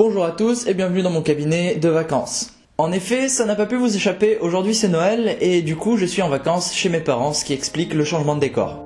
Bonjour à tous et bienvenue dans mon cabinet de vacances. En effet, ça n'a pas pu vous échapper, aujourd'hui c'est Noël et du coup je suis en vacances chez mes parents, ce qui explique le changement de décor.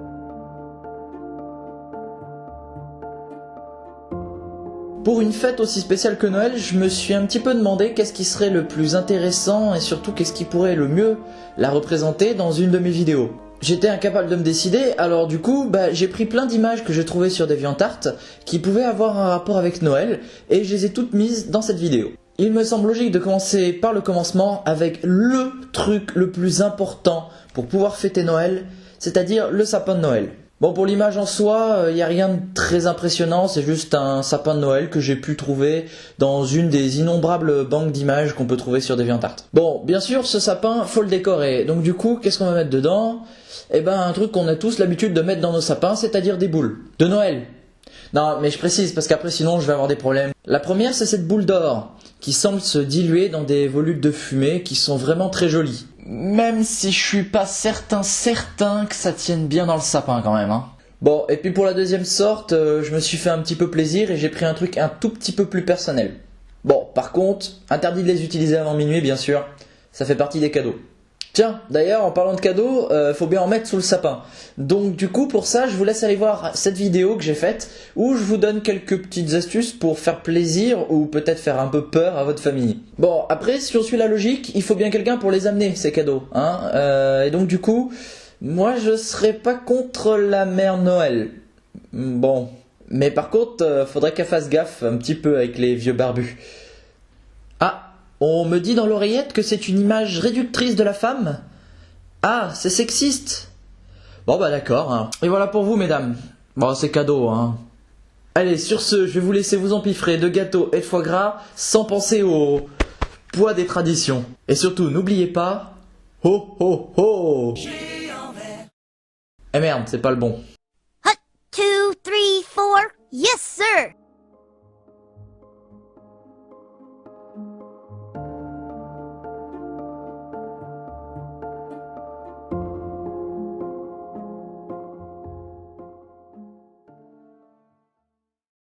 Pour une fête aussi spéciale que Noël, je me suis un petit peu demandé qu'est-ce qui serait le plus intéressant et surtout qu'est-ce qui pourrait le mieux la représenter dans une de mes vidéos. J'étais incapable de me décider, alors du coup, j'ai pris plein d'images que j'ai trouvées sur DeviantArt qui pouvaient avoir un rapport avec Noël et je les ai toutes mises dans cette vidéo. Il me semble logique de commencer par le commencement avec le truc le plus important pour pouvoir fêter Noël, c'est-à-dire le sapin de Noël. Bon, pour l'image en soi, il n'y a rien de très impressionnant, c'est juste un sapin de Noël que j'ai pu trouver dans une des innombrables banques d'images qu'on peut trouver sur DeviantArt. Bon, bien sûr, ce sapin, faut le décorer, donc du coup, qu'est-ce qu'on va mettre dedans ? Eh ben, un truc qu'on a tous l'habitude de mettre dans nos sapins, c'est-à-dire des boules. De Noël. Non, mais je précise, parce qu'après sinon je vais avoir des problèmes. La première, c'est cette boule d'or, qui semble se diluer dans des volutes de fumée qui sont vraiment très jolies. Même si je suis pas certain que ça tienne bien dans le sapin quand même, hein. Bon, et puis pour la deuxième sorte, je me suis fait un petit peu plaisir et j'ai pris un truc un tout petit peu plus personnel. Bon, par contre, interdit de les utiliser avant minuit, bien sûr. Ça fait partie des cadeaux. Tiens, d'ailleurs, en parlant de cadeaux, faut bien en mettre sous le sapin. Donc du coup, pour ça, je vous laisse aller voir cette vidéo que j'ai faite, où je vous donne quelques petites astuces pour faire plaisir ou peut-être faire un peu peur à votre famille. Bon, après, si on suit la logique, il faut bien quelqu'un pour les amener, ces cadeaux, hein. Et donc du coup, moi je serais pas contre la mère Noël. Bon, mais par contre, faudrait qu'elle fasse gaffe un petit peu avec les vieux barbus. Ah, on me dit dans l'oreillette que c'est une image réductrice de la femme. Ah, c'est sexiste. Bon d'accord, hein. Et voilà pour vous mesdames. Bon, c'est cadeau, hein. Allez, sur ce, je vais vous laisser vous empiffrer de gâteaux et de foie gras sans penser au poids des traditions. Et surtout, n'oubliez pas... Ho ho ho. Eh merde, c'est pas le bon.